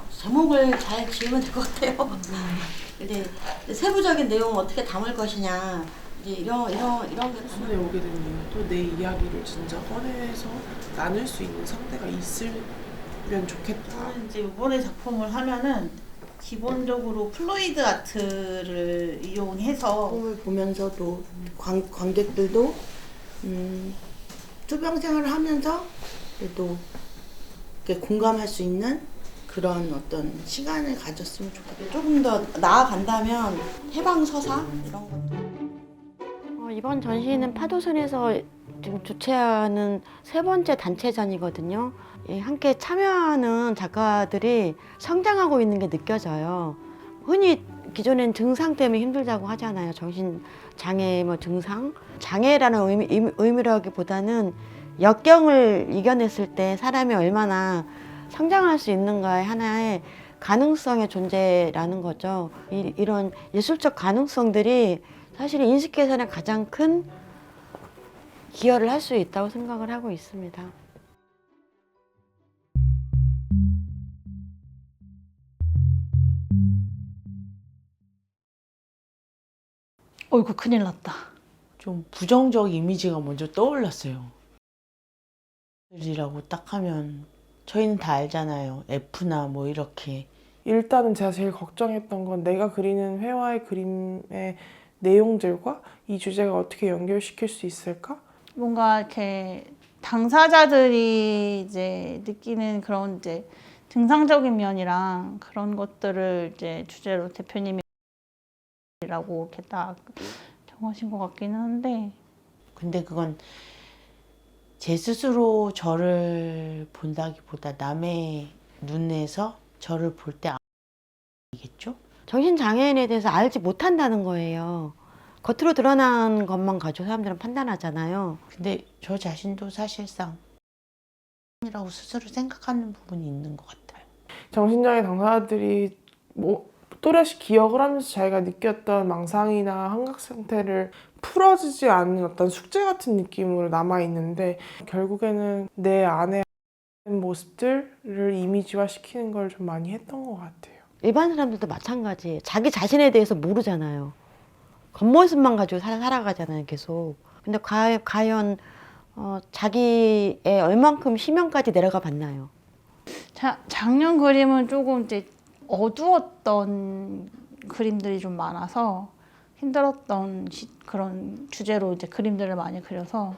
제목을 잘 지으면 될 것 같아요. 근데 세부적인 내용을 어떻게 담을 것이냐, 이제 이런 게 손에 오게 된 이유도 내 이야기를 진짜 꺼내서 나눌 수 있는 상대가 있으면 좋겠다. 저는 이제 이번에 작품을 하면은 기본적으로 플루이드 아트를 이용해서 작품을 보면서도 관객들도 투병 생활을 하면서 그래도 공감할 수 있는 그런 어떤 시간을 가졌으면 좋겠어요. 조금 더 나아간다면 해방서사 이런 것도. 이번 전시는 파도선에서 지금 주최하는 세 번째 단체전이거든요. 함께 참여하는 작가들이 성장하고 있는 게 느껴져요. 흔히 기존엔 증상 때문에 힘들다고 하잖아요. 정신장애 증상. 장애라는 의미라기보다는 역경을 이겨냈을 때 사람이 얼마나 성장할 수 있는가의 하나의 가능성의 존재라는 거죠. 이런 예술적 가능성들이 사실 인식 개선에 가장 큰 기여를 할 수 있다고 생각을 하고 있습니다. 어이구 큰일 났다. 좀 부정적 이미지가 먼저 떠올랐어요. 이라고 딱 하면 저희는 다 알잖아요. F나 뭐 이렇게. 일단은 제가 제일 걱정했던 건 내가 그리는 회화의 그림의 내용들과 이 주제가 어떻게 연결시킬 수 있을까? 뭔가 이렇게 당사자들이 이제 느끼는 그런 이제 증상적인 면이랑 그런 것들을 이제 주제로 대표님이라고 이렇게 딱 정하신 것 같기는 한데. 근데 그건 제 스스로 저를 본다기보다 남의 눈에서 저를 볼 때 알겠죠? 정신장애인에 대해서 알지 못한다는 거예요. 겉으로 드러난 것만 가지고 사람들은 판단하잖아요. 근데 저 자신도 사실상 이라고 스스로 생각하는 부분이 있는 것 같아요. 정신장애 당사자들이 또렷이 기억을 하면서 자기가 느꼈던 망상이나 환각 상태를 풀어지지 않는 어떤 숙제 같은 느낌으로 남아있는데 결국에는 내 안에 모습들을 이미지화시키는 걸 좀 많이 했던 것 같아요. 일반 사람들도 마찬가지예요. 자기 자신에 대해서 모르잖아요. 겉모습만 가지고 살아가잖아요, 계속. 근데 과연 자기의 얼만큼 심연까지 내려가 봤나요? 작년 그림은 조금 이제 어두웠던 그림들이 좀 많아서 힘들었던 그런 주제로 이제 그림들을 많이 그려서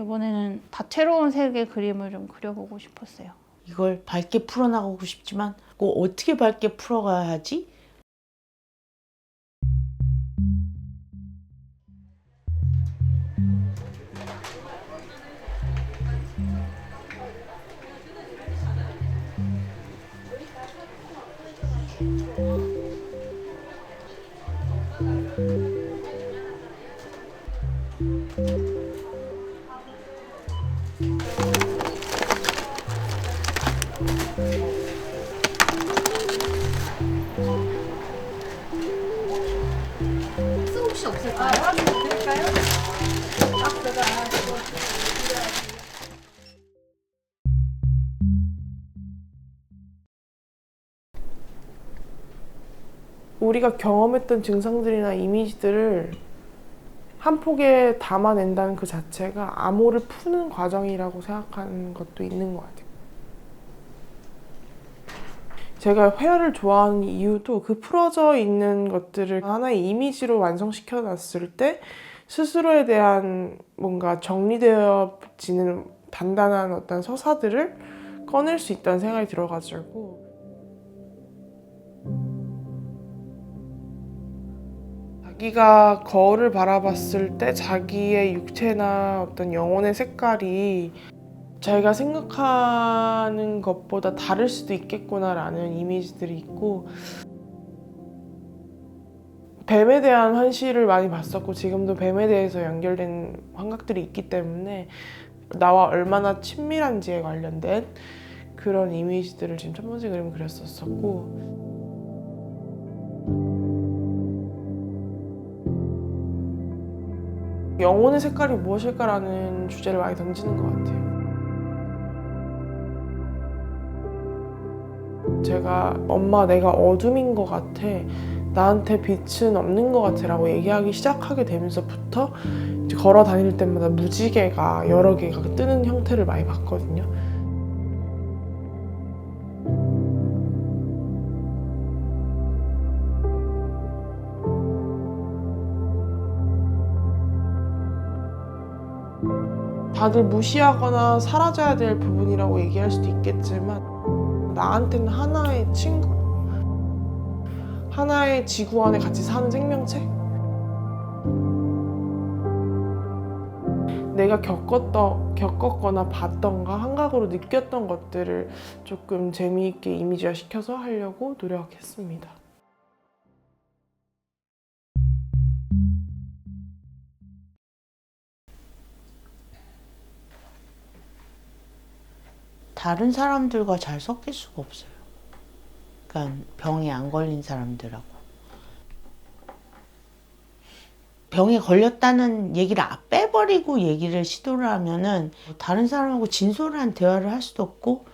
이번에는 다채로운 색의 그림을 좀 그려보고 싶었어요. 이걸 밝게 풀어나가고 싶지만 어떻게 밝게 풀어가야 하지? 혹시 없을까요? 드릴까요? 우리가 경험했던 증상들이나 이미지들을 한 폭에 담아낸다는 그 자체가 암호를 푸는 과정이라고 생각하는 것도 있는 것 같아요. 제가 회화를 좋아하는 이유도 그 풀어져 있는 것들을 하나의 이미지로 완성시켜 놨을 때 스스로에 대한 뭔가 정리되어지는 단단한 어떤 서사들을 꺼낼 수 있다는 생각이 들어가지고 자기가 거울을 바라봤을 때 자기의 육체나 어떤 영혼의 색깔이 자기가 생각하는 것보다 다를 수도 있겠구나라는 이미지들이 있고 뱀에 대한 환시를 많이 봤었고 지금도 뱀에 대해서 연결된 환각들이 있기 때문에 나와 얼마나 친밀한지에 관련된 그런 이미지들을 지금 첫 번째 그림 그렸었고 영혼의 색깔이 무엇일까라는 주제를 많이 던지는 것 같아요. 제가 엄마 내가 어둠인 것 같아, 나한테 빛은 없는 것 같아 라고 얘기하기 시작하게 되면서부터 이제 걸어 다닐 때마다 무지개가 여러 개가 뜨는 형태를 많이 봤거든요. 다들 무시하거나 사라져야 될 부분이라고 얘기할 수도 있겠지만 나한테는 하나의 친구, 하나의 지구 안에 같이 사는 생명체? 내가 겪었거나 봤던가 한각으로 느꼈던 것들을 조금 재미있게 이미지화 시켜서 하려고 노력했습니다. 다른 사람들과 잘 섞일 수가 없어요. 그러니까 병에 안 걸린 사람들하고. 병에 걸렸다는 얘기를 빼버리고 얘기를 시도를 하면은 다른 사람하고 진솔한 대화를 할 수도 없고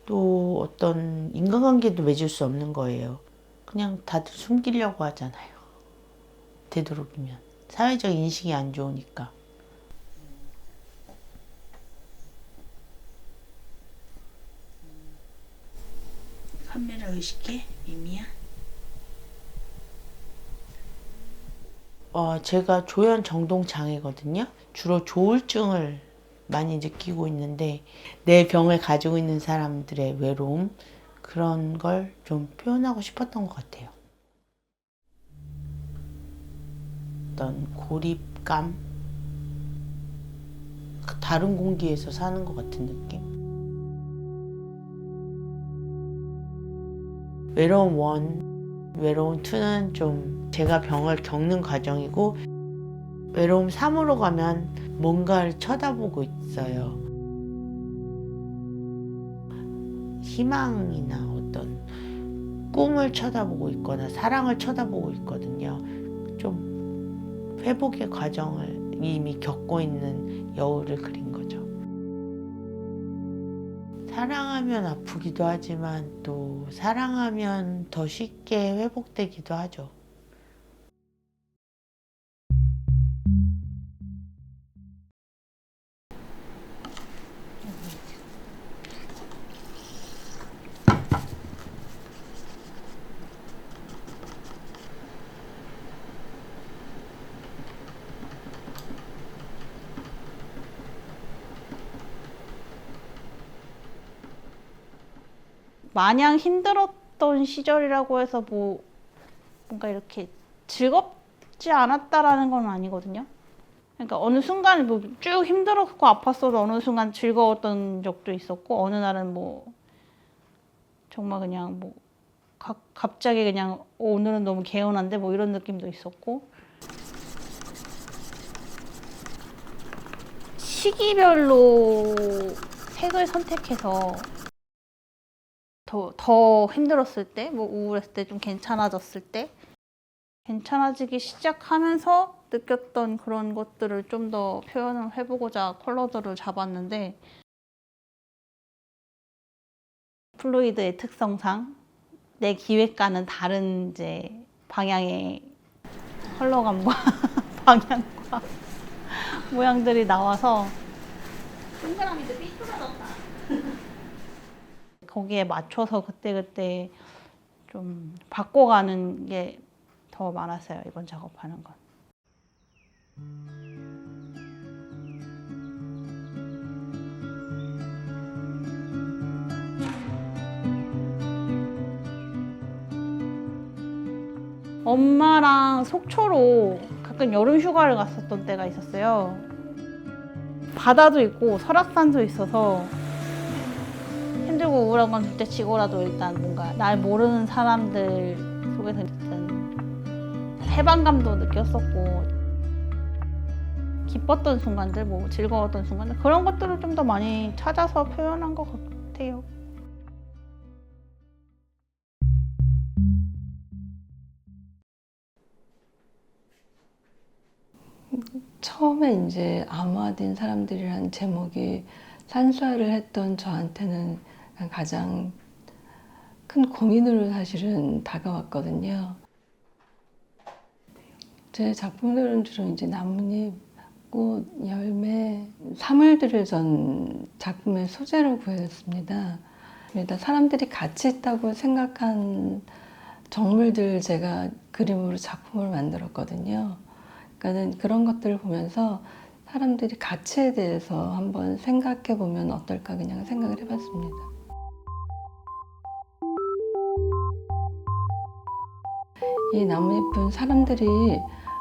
또 어떤 인간관계도 맺을 수 없는 거예요. 그냥 다들 숨기려고 하잖아요. 되도록이면. 사회적 인식이 안 좋으니까. 카메라 의식해? 미미야? 제가 조현 정동 장애거든요. 주로 조울증을 많이 느끼고 있는데 내 병을 가지고 있는 사람들의 외로움, 그런 걸 좀 표현하고 싶었던 것 같아요. 어떤 고립감, 다른 공기에서 사는 것 같은 느낌. 외로움 1, 외로움 2는 좀 제가 병을 겪는 과정이고, 외로움 3으로 가면 뭔가를 쳐다보고 있어요. 희망이나 어떤 꿈을 쳐다보고 있거나 사랑을 쳐다보고 있거든요. 좀 회복의 과정을 이미 겪고 있는 여우를 그린 거죠. 사랑하면 아프기도 하지만 또 사랑하면 더 쉽게 회복되기도 하죠. 마냥 힘들었던 시절이라고 해서 뭔가 이렇게 즐겁지 않았다라는 건 아니거든요. 그러니까 어느 순간 쭉 힘들었고 아팠어도 어느 순간 즐거웠던 적도 있었고, 어느 날은 정말 그냥 갑자기 그냥 오늘은 너무 개운한데 이런 느낌도 있었고, 시기별로 색을 선택해서 더 힘들었을 때, 우울했을 때, 좀 괜찮아졌을 때, 괜찮아지기 시작하면서 느꼈던 그런 것들을 좀 더 표현을 해보고자 컬러들을 잡았는데, 플루이드의 특성상 내 기획과는 다른 이제 방향의 컬러감과 방향과 모양들이 나와서 동그라미도 삐뚤어졌다. 거기에 맞춰서 그때그때 좀 바꿔가는 게 더 많았어요, 이번 작업하는 건. 엄마랑 속초로 가끔 여름 휴가를 갔었던 때가 있었어요. 바다도 있고 설악산도 있어서 힘들고 우울한 건 둘째치고라도 일단 뭔가 날 모르는 사람들 속에서 일단 해방감도 느꼈었고, 기뻤던 순간들, 즐거웠던 순간들, 그런 것들을 좀 더 많이 찾아서 표현한 것 같아요. 처음에 이제 암화된 사람들이라는 제목이 산수화를 했던 저한테는 가장 큰 고민으로 사실은 다가왔거든요. 제 작품들은 주로 이제 나뭇잎, 꽃, 열매, 사물들을 전 작품의 소재로 구했습니다. 그러니까 사람들이 가치 있다고 생각한 정물들 제가 그림으로 작품을 만들었거든요. 그러니까 그런 것들을 보면서 사람들이 가치에 대해서 한번 생각해 보면 어떨까 그냥 생각을 해봤습니다. 이 나뭇잎은 사람들이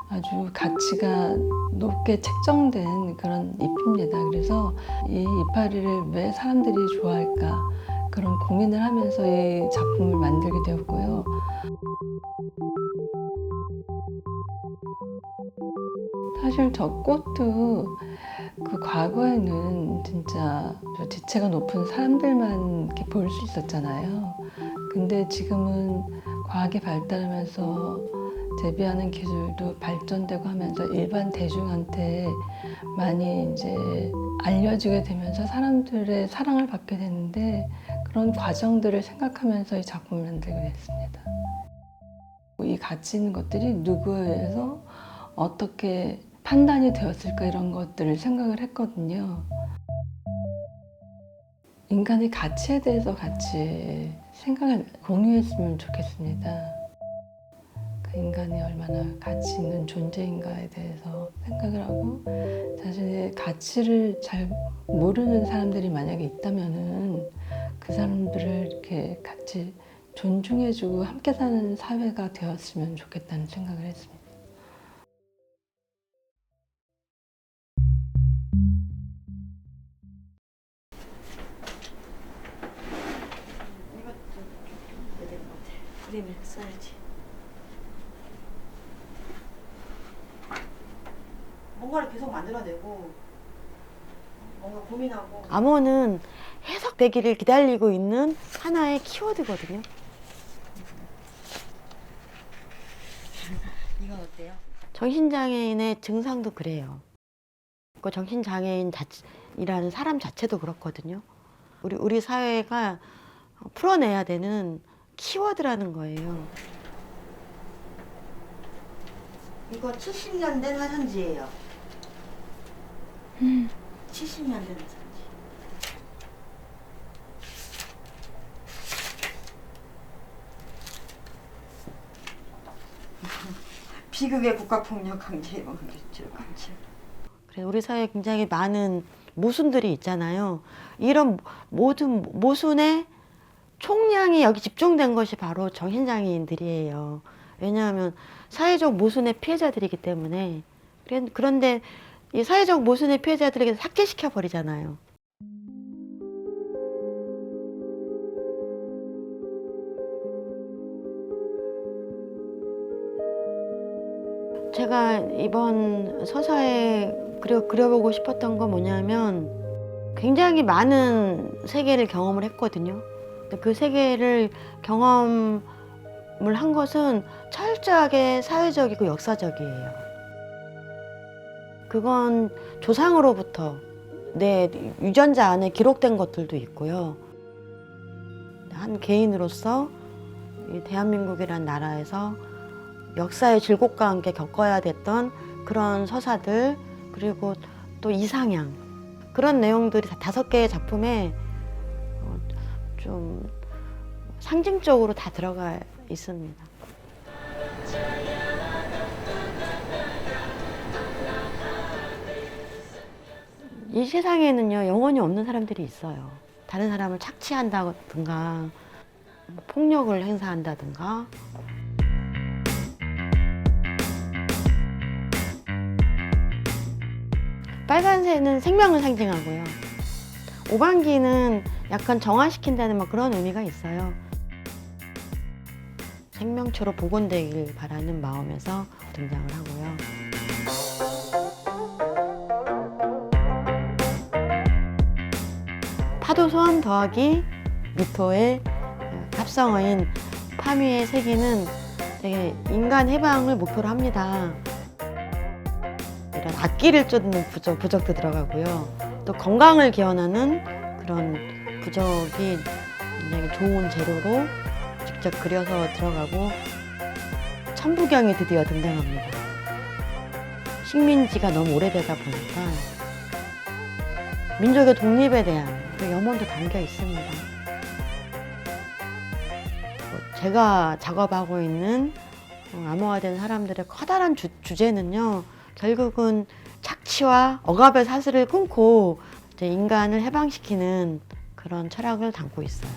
아주 가치가 높게 책정된 그런 잎입니다. 그래서 이 이파리를 왜 사람들이 좋아할까 그런 고민을 하면서 이 작품을 만들게 되었고요. 사실 저 꽃도 그 과거에는 진짜 지체가 높은 사람들만 이렇게 볼 수 있었잖아요. 근데 지금은 과학이 발달하면서 재배하는 기술도 발전되고 하면서 일반 대중한테 많이 이제 알려지게 되면서 사람들의 사랑을 받게 됐는데 그런 과정들을 생각하면서 이 작품을 만들게 됐습니다. 이 가치 있는 것들이 누구에 의해서 어떻게 판단이 되었을까 이런 것들을 생각을 했거든요. 인간의 가치에 대해서 같이 생각을 공유했으면 좋겠습니다. 그 인간이 얼마나 가치 있는 존재인가에 대해서 생각을 하고 자신의 가치를 잘 모르는 사람들이 만약에 있다면은 그 사람들을 이렇게 같이 존중해주고 함께 사는 사회가 되었으면 좋겠다는 생각을 했습니다. 그림을 써야지. 뭔가를 계속 만들어내고 뭔가 고민하고 암호는 해석되기를 기다리고 있는 하나의 키워드거든요. 이건 어때요? 정신장애인의 증상도 그래요. 그 정신장애인이라는 사람 자체도 그렇거든요. 우리 사회가 풀어내야 되는 키워드라는 거예요. 이거 70년 된 화산지예요. 70년 된 화산지. 비극의 국가폭력 강제 강제. 그래서 우리 사회에 굉장히 많은 모순들이 있잖아요. 이런 모든 모순의 총량이 여기 집중된 것이 바로 정신장애인들이에요. 왜냐하면 사회적 모순의 피해자들이기 때문에. 그런데 이 사회적 모순의 피해자들에게 삭제시켜 버리잖아요. 제가 이번 서사에 그려보고 싶었던 건 뭐냐면 굉장히 많은 세계를 경험을 했거든요. 그 세계를 경험을 한 것은 철저하게 사회적이고 역사적이에요. 그건 조상으로부터 내 유전자 안에 기록된 것들도 있고요. 한 개인으로서 이 대한민국이라는 나라에서 역사의 질곡과 함께 겪어야 됐던 그런 서사들, 그리고 또 이상향, 그런 내용들이 5개의 작품에 좀 상징적으로 다 들어가 있습니다. 이 세상에는요, 영혼이 없는 사람들이 있어요. 다른 사람을 착취한다든가 폭력을 행사한다든가. 빨간새는 생명을 상징하고요. 오방기는 약간 정화시킨다는 뭐 그런 의미가 있어요. 생명체로 복원되길 바라는 마음에서 등장을 하고요. 파도 소환 더하기 미토의 합성어인 파미의 세계는 되게 인간 해방을 목표로 합니다. 이런 악기를 쫓는 부적도 들어가고요. 또 건강을 기원하는 그런 부적이 굉장히 좋은 재료로 직접 그려서 들어가고 천부경이 드디어 등장합니다. 식민지가 너무 오래되다 보니까 민족의 독립에 대한 그 염원도 담겨 있습니다. 제가 작업하고 있는 암호화된 사람들의 커다란 주제는요, 결국은 착취와 억압의 사슬을 끊고 이제 인간을 해방시키는 그런 철학을 담고 있어요.